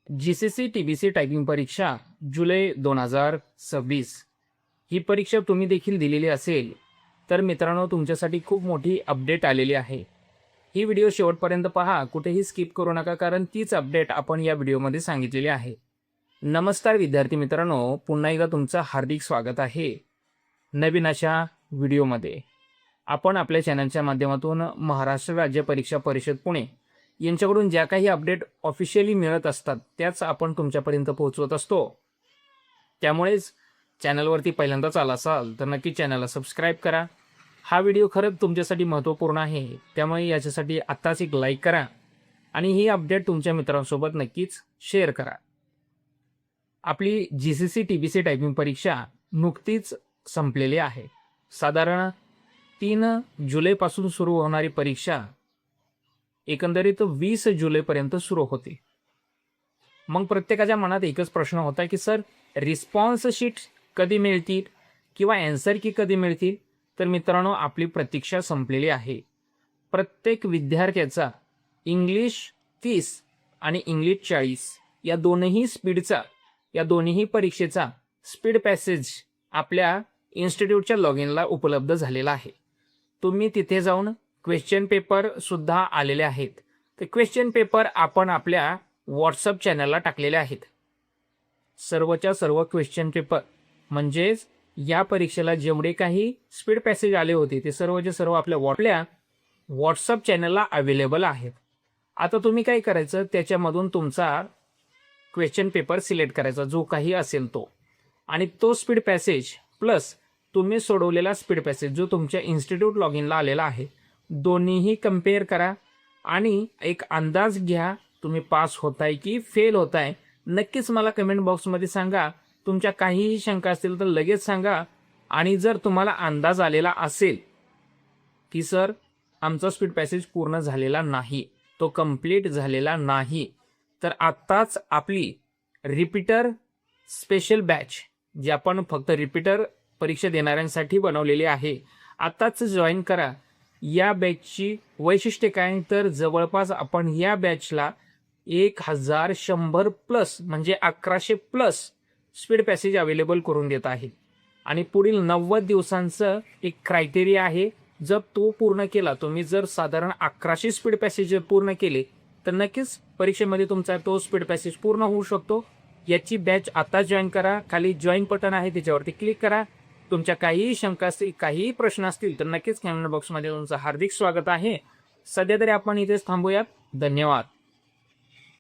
GCC TBC typing परीक्षा जुलै 2026 ही परीक्षा तुम्ही देखील दिलेली असेल तर मित्रांनो तुमच्यासाठी खूप मोठी अपडेट आलेली आहे। ही व्हिडिओ शेवटपर्यंत पहा, कुठेही स्किप करू नका, कारण तीच अपडेट आपण या व्हिडिओमध्ये सांगितलेली आहे। नमस्कार विद्यार्थी मित्रांनो, पुन्हा एकदा तुमचं हार्दिक स्वागत आहे नवीन अशा व्हिडिओमध्ये। आपण आपल्या चॅनलच्या माध्यमातून महाराष्ट्र राज्य परीक्षा परिषद पुणे यांच्याकडून ज्या काही अपडेट ऑफिशियली मिळत असतात त्याच आपण तुमच्यापर्यंत पोहोचवत असतो। त्यामुळेच चॅनलवरती पहिल्यांदाच आला असाल तर नक्की चॅनलला सबस्क्राईब करा। हा व्हिडिओ खरंच तुमच्यासाठी महत्त्वपूर्ण आहे, त्यामुळे याच्यासाठी आत्ताच एक लाईक करा आणि ही अपडेट तुमच्या मित्रांसोबत नक्कीच शेअर करा। आपली जीसीसी टीबीसी टायपिंग परीक्षा नुकतीच संपलेली आहे। साधारण 3 जुलैपासून सुरू होणारी परीक्षा एकंदरीत 20 जुलैपर्यंत सुरू होते। मग प्रत्येकाच्या मनात एकच प्रश्न होता की सर रिस्पॉन्स शीट कधी मिळतील किंवा आन्सर की कधी मिळतील। तर मित्रांनो, आपली प्रतीक्षा संपलेली आहे। प्रत्येक विद्यार्थ्याचा इंग्लिश 30 आणि इंग्लिश 40 या दोन्ही परीक्षेचा स्पीड पॅसेज आपल्या इन्स्टिट्यूटच्या लॉगिनला उपलब्ध झालेला आहे। तुम्ही तिथे जाऊन क्वेश्चन पेपर सुद्धा आलेले आहेत। ते क्वेश्चन पेपर आपण आपल्या व्हॉट्सअप चॅनलला टाकलेले आहेत। सर्वच्या सर्व क्वेश्चन पेपर म्हणजेच या परीक्षेला जेवढे काही स्पीड पॅसेज आले होते ते सर्वचे सर्व आपल्या व्हॉट्सअप चॅनलला अवेलेबल आहेत। आता तुम्ही काय करायचं, त्याच्यामधून तुमचा क्वेश्चन पेपर सिलेक्ट करायचा जो काही असेल तो, आणि तो स्पीड पॅसेज प्लस तुम्ही सोडवलेला स्पीड पॅसेज जो तुमच्या इन्स्टिट्यूट लॉगिनला आलेला आहे, दोन्हीही कम्पेअर करा आणि एक अंदाज घ्या तुम्ही पास होताय की फेल होताय। नक्कीच मला कमेंट बॉक्समध्ये सांगा। तुमच्या काहीही शंका असतील तर लगेच सांगा। आणि जर तुम्हाला अंदाज आलेला असेल की सर आमचा स्पीड पॅसेज पूर्ण झालेला नाही, तो कंप्लीट झालेला नाही, तर आत्ताच आपली रिपीटर स्पेशल बॅच जी आपण फक्त रिपीटर परीक्षा देणाऱ्यांसाठी बनवलेली आहे, आत्ताच जॉईन करा। या बॅचची वैशिष्ट्ये काय, तर जवळपास आपण या बॅचला 1100 प्लस म्हणजे 1100 प्लस स्पीड पॅसेज अवेलेबल करून देत आहे। आणि पुढील 90 दिवसांचं एक क्रायटेरिया आहे। जर तो पूर्ण केला, तुम्ही जर साधारण 1100 स्पीड पॅसेज पूर्ण केले तर नक्कीच परीक्षेमध्ये तुमचा तो स्पीड पॅसेज पूर्ण होऊ शकतो। याची बॅच आता जॉईन करा। खाली जॉईन बटन आहे त्याच्यावरती क्लिक करा। तुमच्या काहीही शंका असतील, काहीही प्रश्न असतील तर नक्कीच कमेंट बॉक्समध्ये तुमचं हार्दिक स्वागत आहे। सध्या तरी आपण इथेच थांबूयात। धन्यवाद।